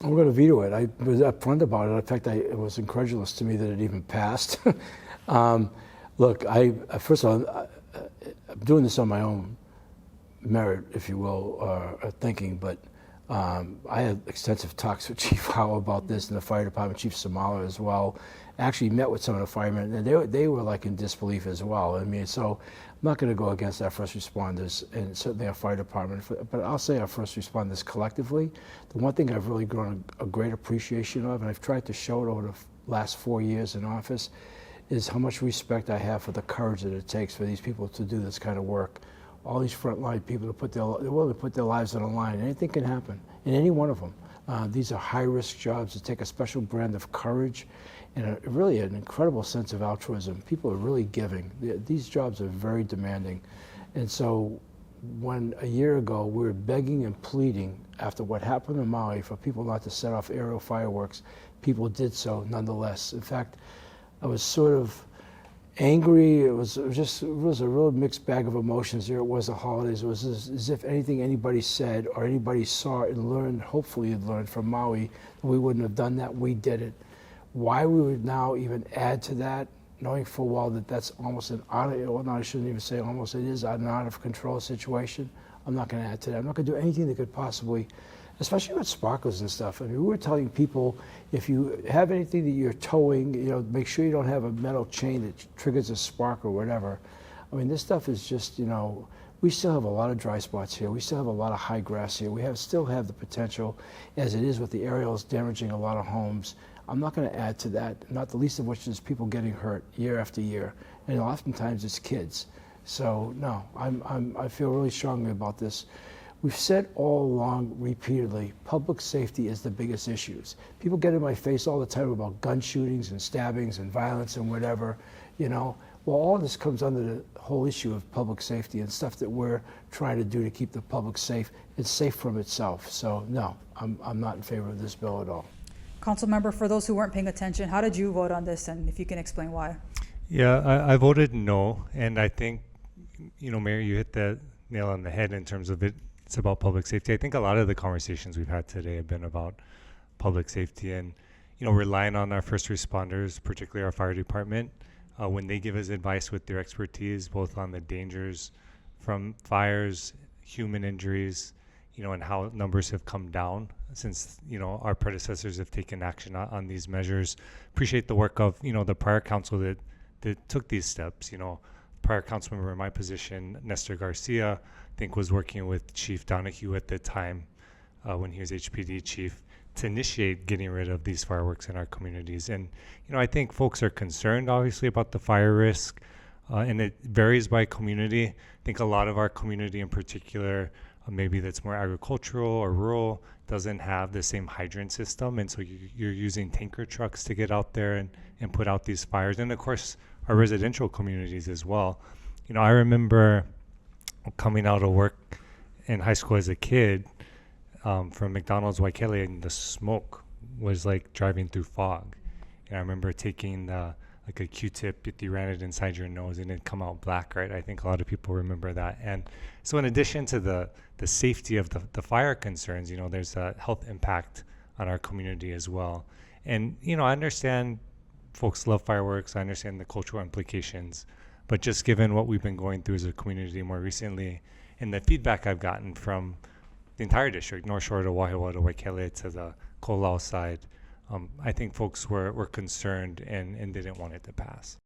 I'm going to veto it. I was upfront about it. In fact, it was incredulous to me that it even passed. Look, first of all, I'm doing this on my own merit, if you will, or thinking, but I had extensive talks with Chief Howe about this and the fire department, Chief Samala as well. Actually met with some of the firemen, and they were like in disbelief as well. I mean, so I'm not going to go against our first responders and certainly our fire department, but I'll say our first responders collectively. The one thing I've really grown a great appreciation of, and I've tried to show it over the last 4 years in office, is how much respect I have for the courage that it takes for these people to do this kind of work. All these frontline people they're willing to put their lives on the line. Anything can happen in any one of them. These are high-risk jobs that take a special brand of courage and really an incredible sense of altruism. People are really giving. These jobs are very demanding. And so when a year ago we were begging and pleading after what happened in Maui for people not to set off aerial fireworks, people did so nonetheless. In fact, I was sort of angry. It was a real mixed bag of emotions. There it was, the holidays. It was as if anything anybody said or anybody saw and learned, hopefully had learned from Maui, we wouldn't have done that. We did it. Why we would now even add to that, knowing full well that that's almost I shouldn't even say almost, it is an out of control situation. I'm not going to add to that. I'm not going to do anything that could possibly, especially with sparklers and stuff. I mean, we were telling people, if you have anything that you're towing, make sure you don't have a metal chain that triggers a spark or whatever. I mean, this stuff is just, we still have a lot of dry spots here. We still have a lot of high grass here. We still have the potential, as it is with the aerials damaging a lot of homes. I'm not going to add to that, not the least of which is people getting hurt year after year. And oftentimes it's kids. So no, I feel really strongly about this. We've said all along repeatedly, public safety is the biggest issues. People get in my face all the time about gun shootings and stabbings and violence and whatever, Well, all this comes under the whole issue of public safety and stuff that we're trying to do to keep the public safe. It's safe from itself. So no, I'm not in favor of this bill at all. Councilmember, for those who weren't paying attention, how did you vote on this, and if you can explain why? Yeah, I voted no, and I think, Mayor, you hit the nail on the head in terms of it's about public safety. I think a lot of the conversations we've had today have been about public safety and, relying on our first responders, particularly our fire department, when they give us advice with their expertise, both on the dangers from fires, human injuries, and how numbers have come down since, our predecessors have taken action on these measures. Appreciate the work of, the prior council that took these steps. Prior council member in my position, Nestor Garcia, I think was working with Chief Donahue at the time when he was HPD chief to initiate getting rid of these fireworks in our communities. And, I think folks are concerned, obviously, about the fire risk, and it varies by community. I think a lot of our community in particular, maybe that's more agricultural or rural, doesn't have the same hydrant system. And so you're using tanker trucks to get out there and put out these fires. And of course, our residential communities as well. I remember coming out of work in high school as a kid from McDonald's Waikele, and the smoke was like driving through fog. And I remember taking like a Q-tip, you ran it inside your nose and it'd come out black, right? I think a lot of people remember that. And so in addition to the safety of the fire concerns, there's a health impact on our community as well. And, I understand folks love fireworks. I understand the cultural implications. But just given what we've been going through as a community more recently and the feedback I've gotten from the entire district, North Shore to Wahiawa to Waikele to the Kolau side, I think folks were concerned and didn't want it to pass.